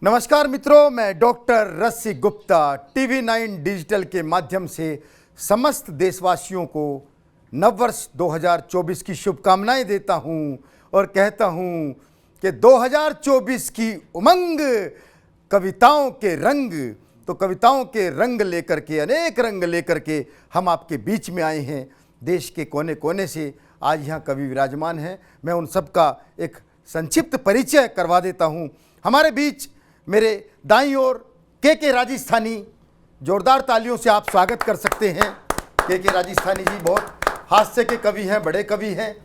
नमस्कार मित्रों, मैं डॉक्टर रसिक गुप्ता TV9 डिजिटल के माध्यम से समस्त देशवासियों को नववर्ष 2024 की शुभकामनाएं देता हूं और कहता हूं कि 2024 की उमंग, कविताओं के रंग, तो कविताओं के रंग लेकर के, अनेक रंग लेकर के हम आपके बीच में आए हैं। देश के कोने कोने से आज यहाँ कवि विराजमान हैं। मैं उन सब का एक संक्षिप्त परिचय करवा देता हूँ। हमारे बीच मेरे दाईं ओर के राजस्थानी, जोरदार तालियों से आप स्वागत कर सकते हैं। के राजस्थानी जी बहुत हास्य के कवि हैं, बड़े कवि हैं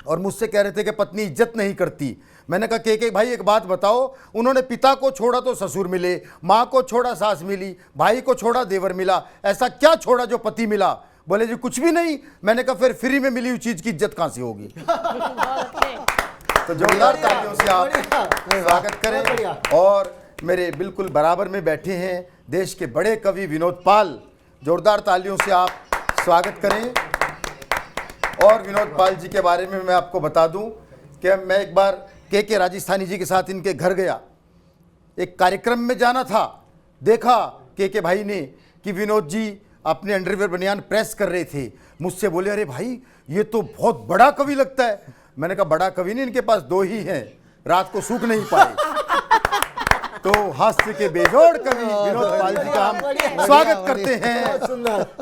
और मुझसे कह रहे थे कि पत्नी इज्जत नहीं करती। मैंने कहा के भाई एक बात बताओ, उन्होंने पिता को छोड़ा तो ससुर मिले, माँ को छोड़ा सास मिली, भाई को छोड़ा देवर मिला, ऐसा क्या छोड़ा जो पति मिला? बोले जी कुछ भी नहीं। मैंने कहा फिर फ्री में मिली हुई चीज़ की इज्जत कहाँ से होगी? तो जोरदार तालियों से आप स्वागत करें। और मेरे बिल्कुल बराबर में बैठे हैं देश के बड़े कवि विनोद पाल, जोरदार तालियों से आप स्वागत करें। और विनोद पाल जी के बारे में मैं आपको बता दूं कि मैं एक बार के राजस्थानी जी के साथ इनके घर गया, एक कार्यक्रम में जाना था। देखा के भाई ने कि विनोद जी अपने अंडरवियर बनियान प्रेस कर रहे थे। मुझसे बोले अरे भाई ये तो बहुत बड़ा कवि लगता है। मैंने कहा बड़ा कवि नहीं, इनके पास दो ही हैं, रात को सूख नहीं पाए। तो हास्य के बेजोड़ कवि विनोद पाल जी का हम स्वागत करते हैं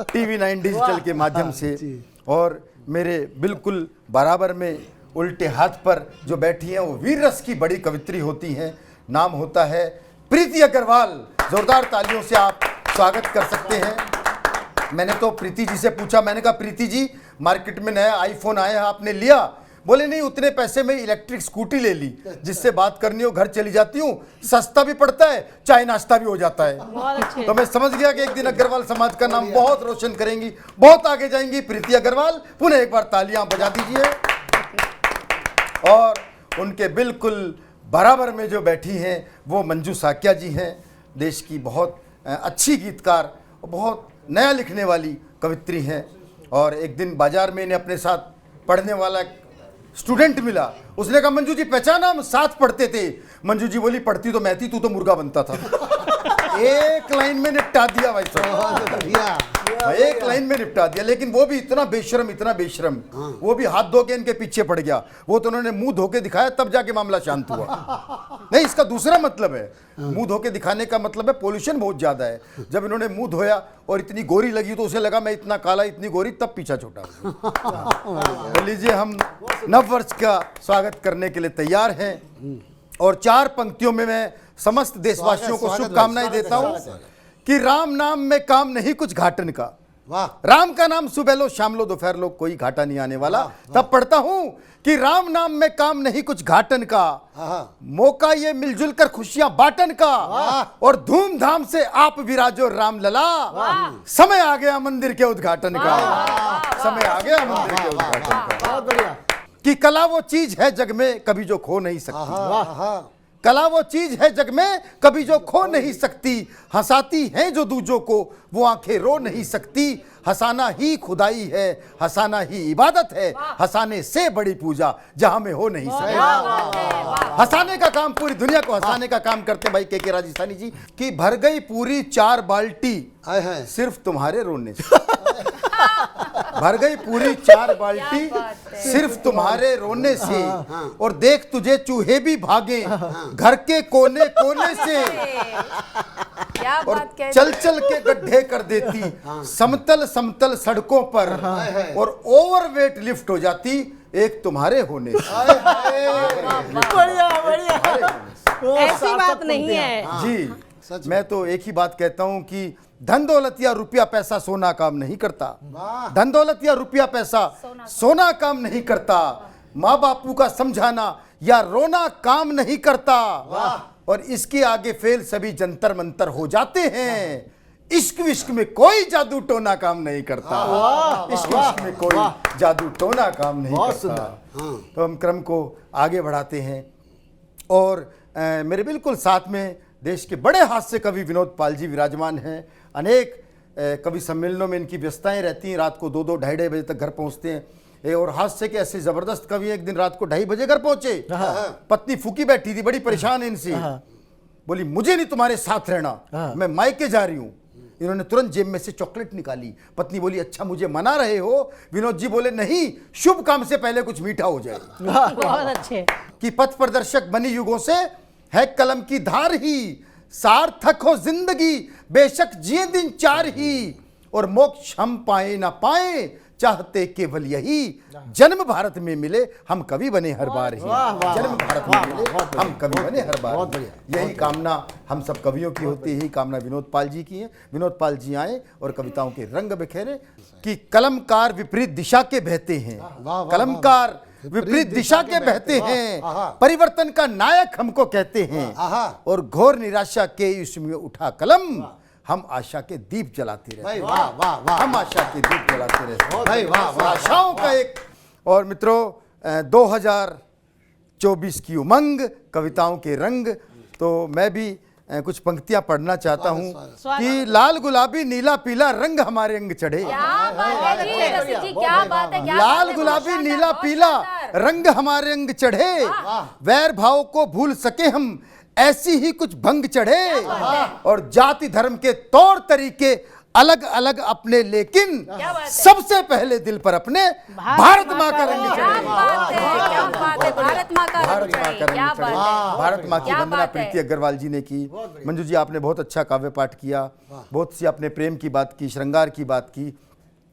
TV9 डिजिटल के माध्यम से। और मेरे बिल्कुल बराबर में उल्टे हाथ पर जो बैठी हैं वो वीर रस की बड़ी कवित्री होती हैं। नाम होता है प्रीति अग्रवाल। जोरदार तालियों से आप स्वागत कर सकते हैं। मैंने तो प्रीति जी से पूछा, मैंने कहा प्रीति जी मार्केट में नया आईफोन आया है, आपने लिया? बोले नहीं, उतने पैसे में इलेक्ट्रिक स्कूटी ले ली, जिससे बात करनी हो घर चली जाती हूँ, सस्ता भी पड़ता है, चाय नाश्ता भी हो जाता है। तो मैं समझ गया कि एक दिन अग्रवाल समाज का नाम बहुत रोशन करेंगी, बहुत आगे जाएंगी प्रीति अग्रवाल। पुनः एक बार तालियां बजा दीजिए। और उनके बिल्कुल बराबर में जो बैठी हैं वो मंजू साकिया जी हैं, देश की बहुत अच्छी गीतकार, बहुत नया लिखने वाली कवित्री हैं। और एक दिन बाजार में इन्हें अपने साथ पढ़ने वाला स्टूडेंट मिला। उसने कहा मंजू जी पहचाना, हम साथ पढ़ते थे। मंजू जी बोली पढ़ती तो मैं थी, तू तो मुर्गा बनता था। एक लाइन में निपटा दिया भाई साहब, एक लाइन में निपटा दिया। लेकिन वो भी इतना बेशरम, इतना बेशरम, वो भी हाथ धो के इनके पीछे पड़ गया। वो तो उन्होंने मुंह धो के दिखाया, तब जाके मामला शांत हुआ। नहीं, इसका दूसरा मतलब है, मुंह धो के दिखाने का मतलब है पोल्यूशन बहुत ज्यादा है। जब इन्होंने मुंह धोया और इतनी गोरी लगी तो उसे लगा मैं इतना काला, इतनी गोरी, तब पीछा छोटा। तो लीजिए, हम नववर्ष का स्वागत करने के लिए तैयार हैं। और चार पंक्तियों में मैं समस्त देशवासियों को शुभकामनाएं देता हूं कि राम नाम में काम नहीं कुछ घाटन का। राम का नाम सुबह लो शाम लो दोपहर लो, कोई घाटा नहीं आने वाला। तब पढ़ता हूं कि राम नाम में काम नहीं कुछ घाटन का, मौका ये मिलजुल कर खुशियां बांटन का, और धूमधाम से आप विराजो राम लला, समय आ गया मंदिर के उद्घाटन का। समय आ गया मंदिर के उद्घाटन का। कि कला वो चीज है जग में कभी जो खो नहीं सकती। कला वो चीज है जग में कभी जो खो नहीं सकती। हंसाती हैं जो दूजों को वो आंखें रो नहीं सकती। हंसाना ही खुदाई है, हंसाना ही इबादत है, हंसाने से बड़ी पूजा जहां में हो नहीं सकती। हंसाने का काम, पूरी दुनिया को हंसाने का काम करते भाई के राजस्थानी जी। कि भर गई पूरी 4 बाल्टी सिर्फ तुम्हारे रोने से। भर गई पूरी 4 बाल्टी सिर्फ तुम्हारे रोने से, और देख तुझे चूहे भी भागे घर के कोने कोने से, और चल चल के गड्ढे कर देती समतल समतल सड़कों पर, और ओवरवेट लिफ्ट हो जाती एक तुम्हारे होने से। बढ़िया बढ़िया, ऐसी बात नहीं है जी। मैं तो एक ही बात कहता हूं कि धन दौलत या रुपया पैसा सोना काम नहीं करता। धन दौलत या रुपया पैसा सोना काम नहीं करता। माँ बापू का समझाना या रोना काम नहीं करता। और इसके आगे फेल सभी जंतर मंतर हो जाते हैं। इश्क विश्क में कोई जादू टोना काम नहीं करता। इश्क विश्क में कोई जादू टोना काम नहीं करता। तो हम क्रम को आगे बढ़ाते हैं। और मेरे बिल्कुल साथ में देश के बड़े हास्य कवि विनोद पाल जी विराजमान हैं। अनेक कवि सम्मेलनों में इनकी व्यस्तताएं रहती हैं। रात को 2-2, 2:30 बजे तक घर पहुंचते हैं। और हास्य के ऐसे जबरदस्त कवि एक दिन रात को 2:30 बजे घर पहुंचे। पत्नी फूकी बैठी थी, बड़ी परेशान है इनसे। बोली मुझे नहीं तुम्हारे साथ रहना, मैं मायके जा रही हूं। इन्होंने तुरंत जेब में से चॉकलेट निकाली। पत्नी बोली अच्छा मुझे मना रहे हो? विनोद जी बोले नहीं, शुभ काम से पहले कुछ मीठा हो जाए। बहुत अच्छे। कि पथ प्रदर्शक बनी युगों से है कलम की धार ही, सार्थक हो जिंदगी बेशक जिए दिन चार ही, और मोक्ष हम पाए ना पाए चाहते केवल यही, जन्म भारत में मिले हम कवि बने हर बार ही। जन्म भारत में मिले हम कवि बने हर बार। यही कामना हम सब कवियों की होती है, यही कामना विनोद पाल जी की है। विनोद पाल जी आए और कविताओं के रंग बिखेरे। कि कलमकार विपरीत दिशा के बहते हैं, कलमकार विपरीत दिशा के बहते हैं, परिवर्तन का नायक हमको कहते हैं, और घोर निराशा के इसमें उठा कलम, हम आशा के दीप जलाते रहते हैं। हम आशा के दीप जलाते रहते हैं। आशाओं का एक। और मित्रों 2024 की उमंग, कविताओं के रंग। तो मैं भी कुछ पंक्तियां पढ़ना चाहता हूं कि लाल गुलाबी नीला पीला रंग हमारे अंग चढ़े। लाल गुलाबी नीला पीला रंग हमारे अंग चढ़े, वैर भाव को भूल सके हम ऐसी ही कुछ भंग चढ़े, और जाति धर्म के तौर तरीके अलग अलग अपने, लेकिन सबसे पहले दिल पर अपने भारत माँ का रंग चढ़े। भारत माँ का रंग चढ़े। भारत माँ की वंदना प्रीति अग्रवाल जी ने की। मंजू जी आपने बहुत अच्छा काव्य पाठ किया, बहुत सी आपने प्रेम की बात की, श्रृंगार की बात की।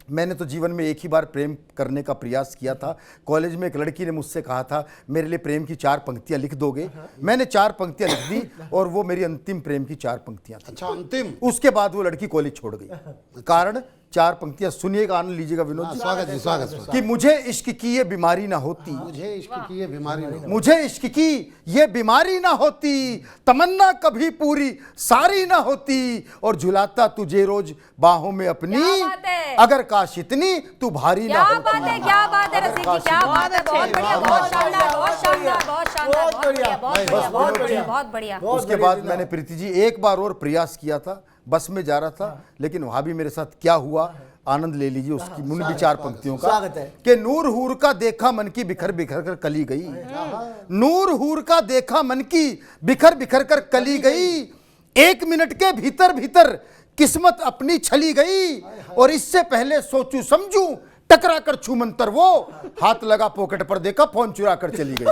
मैंने तो जीवन में एक ही बार प्रेम करने का प्रयास किया था। कॉलेज में एक लड़की ने मुझसे कहा था मेरे लिए प्रेम की 4 पंक्तियां लिख दोगे? मैंने 4 पंक्तियां लिख दी और वो मेरी अंतिम प्रेम की 4 पंक्तियां थी। अच्छा, अंतिम। उसके बाद वो लड़की कॉलेज छोड़ गई। कारण 4 पंक्तियां सुनिएगा, आनंद लीजिएगा विनोद जी। स्वागत जी, स्वागत। कि मुझे इश्क की ये बीमारी ना होती, मुझे इश्क की ये बीमारी ना, मुझे इश्क की ये बीमारी ना होती, तमन्ना कभी पूरी सारी ना होती, और झुलाता तुझे रोज बाहों में अपनी, अगर काश इतनी तू भारी ना होती। क्या बात है रसिक जी, क्या बात है। बहुत बढ़िया, बहुत शानदार, बहुत शानदार, बहुत शानदार, बहुत बढ़िया, बहुत बढ़िया, बहुत बढ़िया। उसके बाद मैंने प्रीति जी एक बार और प्रयास किया था, बस में जा रहा था, लेकिन वहां भी मेरे साथ क्या हुआ आनंद ले लीजिए उसकी मुन की 4 पंक्तियों का। कि नूर हूर का देखा मन की बिखर बिखर कर कली गई, नूर हूर का देखा मन की बिखर बिखर कर कली गई, 1 मिनट के भीतर भीतर किस्मत अपनी छली गई, और इससे पहले सोचूं समझूं टकरा कर छू मंतर वो, हाथ लगा पॉकेट पर देखा फोन चुरा कर चली गई।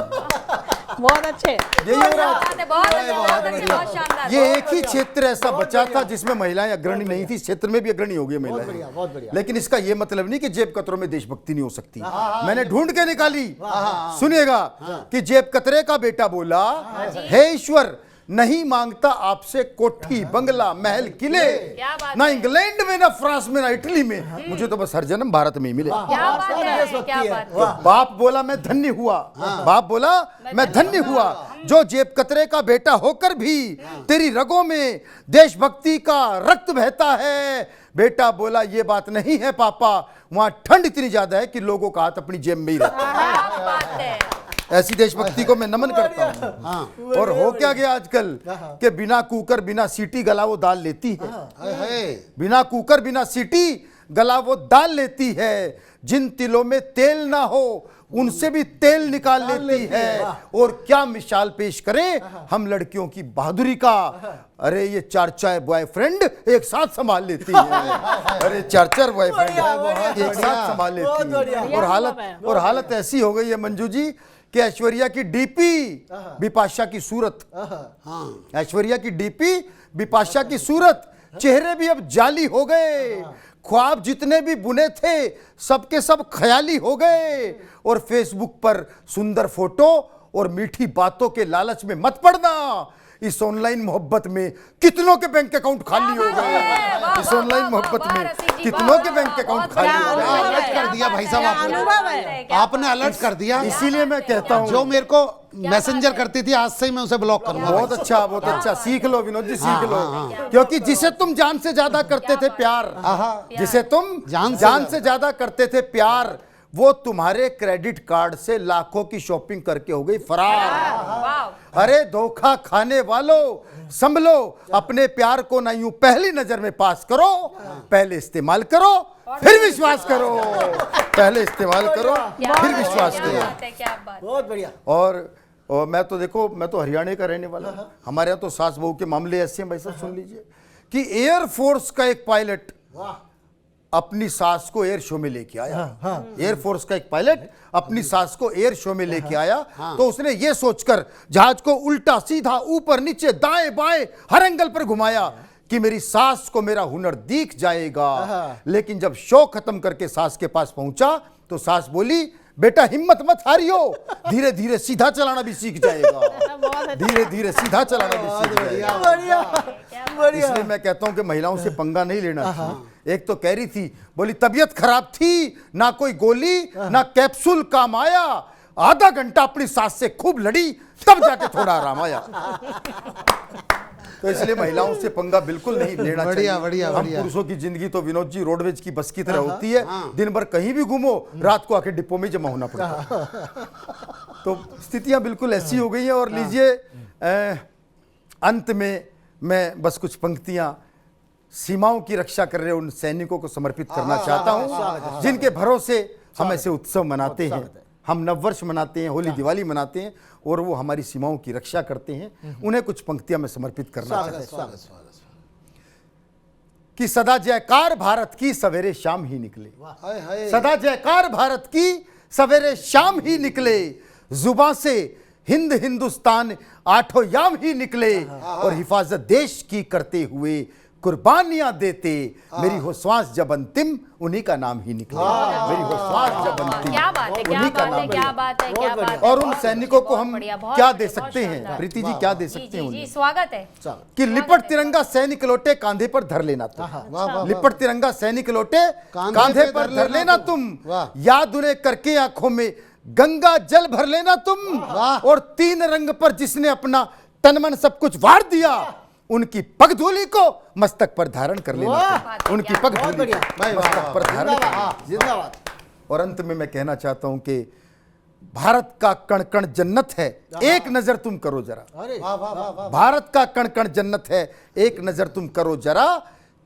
बहुत अच्छे। यही हो रहा है। बहुत शानदार। ये एक ही क्षेत्र ऐसा बचा था जिसमें महिलाएं अग्रणी नहीं थी। इस क्षेत्र में भी अग्रणी हो गई महिलाएं, लेकिन इसका ये मतलब नहीं कि जेब कतरों में देशभक्ति नहीं हो सकती। मैंने ढूंढ के निकाली, सुनिएगा। कि जेब कतरे का बेटा बोला हे ईश्वर नहीं मांगता आपसे कोठी बंगला महल किले, ना इंग्लैंड में ना फ्रांस में ना इटली में, मुझे तो बस हर जन्म भारत में ही मिले। क्या बात है, क्या बात है। तो बाप बोला मैं धन्य हुआ, बाप बोला मैं धन्य हुआ, जो जेब कतरे का बेटा होकर भी तेरी रगों में देशभक्ति का रक्त बहता है। बेटा बोला ये बात नहीं है पापा, वहां ठंड इतनी ज्यादा है कि लोगों का हाथ अपनी जेब में ही रहता है। ऐसी देशभक्ति को मैं नमन करता हूँ। और हो क्या गया आजकल कि बिना कुकर बिना सीटी गला वो दाल लेती है, बिना कुकर बिना सीटी गला वो दाल लेती है, जिन तिलों में तेल ना हो उनसे भी तेल निकाल लेती है। और क्या मिसाल पेश करें हम लड़कियों की बहादुरी का। अरे ये 4 बॉयफ्रेंड एक साथ संभाल लेती है, अरे 4 बॉयफ्रेंड एक साथ संभाल लेती है। और हालत ऐसी हो गई है मंजू जी कि ऐश्वर्या की डीपी बिपाशा की सूरत, ऐश्वर्या की डीपी बिपाशा की सूरत, चेहरे भी अब जाली हो गए, ख्वाब जितने भी बुने थे सबके सब ख्याली हो गए। और फेसबुक पर सुंदर फोटो और मीठी बातों के लालच में मत पड़ना, इस ऑनलाइन मोहब्बत में कितनों के बैंक अकाउंट खाली हो गए। इस ऑनलाइन मोहब्बत में कितनों के बैंक अकाउंट खाली हो गए। अलर्ट कर दिया भाई साहब आपने अलर्ट कर दिया। इसीलिए मैं कहता हूँ जो मेरे को मैसेंजर करती थी आज से ही मैं उसे ब्लॉक करूंगा। बहुत अच्छा, बहुत अच्छा। सीख लो विनोद जी, सीख लो। क्योंकि जिसे तुम जान से ज्यादा करते थे प्यार, जिसे तुम जान से ज्यादा करते थे प्यार, वो तुम्हारे क्रेडिट कार्ड से लाखों की शॉपिंग करके हो गई फरार। अरे धोखा खाने वालों संभलो, अपने प्यार को ना यूं पहली नजर में पास करो, पहले इस्तेमाल करो फिर विश्वास करो, पहले इस्तेमाल करो फिर विश्वास करो। बहुत बढ़िया। और और मैं तो देखो, मैं तो हरियाणा का रहने वाला हूं। हमारे यहाँ तो सास बहू के मामले ऐसे हैं भाई साहब, सुन लीजिए कि एयरफोर्स का एक पायलट अपनी सास को एयर शो में लेके आया। एयरफोर्स का एक पायलट अपनी सास को एयर शो में लेके आया, तो उसने ये सोचकर जहाज को उल्टा सीधा ऊपर नीचे दाएं बाएं हर एंगल पर घुमाया कि मेरी सास को मेरा हुनर दिख जाएगा। लेकिन जब शो खत्म करके सास के पास पहुंचा तो सास बोली, बेटा हिम्मत मत हारियो, धीरे धीरे सीधा चलाना भी सीख जाएगा, धीरे धीरे सीधा चलाना भी सीख जाएगा। इसलिए मैं कहता हूं कि महिलाओं से पंगा नहीं लेना चाहिए। एक तो कह रही थी, बोली तबीयत खराब थी, ना कोई गोली ना कैप्सूल काम आया, आधा घंटा अपनी सास से खूब लड़ी, तब जाके थोड़ा आराम आया। तो इसलिए महिलाओं से पंगा बिल्कुल नहीं लेना चाहिए। बढ़िया, हम पुरुषों की जिंदगी तो विनोद जी रोडवेज की बस की तरह होती है, दिन भर कहीं भी घूमो, रात को आके डिपो में जमा होना पड़ता है। तो स्थितियां बिल्कुल ऐसी हो गई हैं। और लीजिए अंत में मैं बस कुछ पंक्तियां सीमाओं की रक्षा कर रहे उन सैनिकों को समर्पित करना चाहता हूं, जिनके भरोसे हम ऐसे उत्सव मनाते हैं, हम नववर्ष मनाते हैं, होली दिवाली मनाते हैं, और वो हमारी सीमाओं की रक्षा करते हैं। उन्हें कुछ पंक्तियां मैं समर्पित करना चाहता हूं कि सदा जयकार भारत की सवेरे शाम ही निकले, सदा जयकार भारत की सवेरे शाम ही निकले, जुबां से हिंद हिंदुस्तान आठों याम ही निकले, और हिफाजत देश की करते हुए कुर्बानियां देते, मेरी हो श्वास जब अंतिम उन्हीं का नाम ही निकले, मेरी हो श्वास जब अंतिम क्या बात है, क्या बात है, क्या बात है, क्या बात है। और उन सैनिकों को हम क्या दे सकते हैं प्रीति जी, क्या दे सकते हैं जी उन्हें? स्वागत है। कि लिपट तिरंगा सैनिक लौटे कांधे पर धर लेना तुम, लिपट तिरंगा सैनिक लौटे कांधे पर धर लेना तुम, याद उन्हें करके आंखों में गंगा जल भर लेना तुम, और तीन रंग पर जिसने अपना तन मन सब कुछ वार दिया, उनकी पगधूली को मस्तक पर धारण कर लेना, उनकी पगधूली मस्तक पर धारण कर लेना। जिंदाबाद। और अंत में मैं कहना चाहता हूं कि भारत का कण कण जन्नत है, एक नजर तुम करो जरा, भारत का कण कण जन्नत है, एक नजर तुम करो जरा,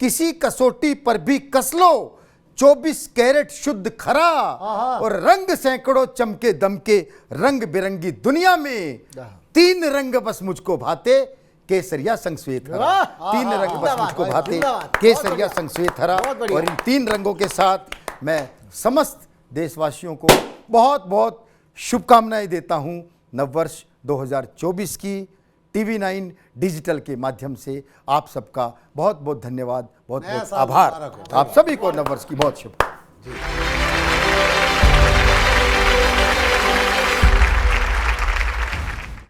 किसी कसौटी पर भी कस लो 24 कैरेट शुद्ध खरा, और रंग सैकड़ों चमके दमके रंग बिरंगी दुनिया में, तीन रंग बस मुझको भाते, केसरिया संग श्वेत हरा, तीन रंग बस मुझको भाते, केसरिया संग श्वेत हरा। और इन तीन रंगों के साथ मैं समस्त देशवासियों को बहुत बहुत शुभकामनाएं देता हूं नववर्ष 2024 की। TV9 डिजिटल के माध्यम से आप सबका बहुत बहुत धन्यवाद, बहुत बहुत आभार। आप सभी को नववर्ष की बहुत शुभकामनाएं।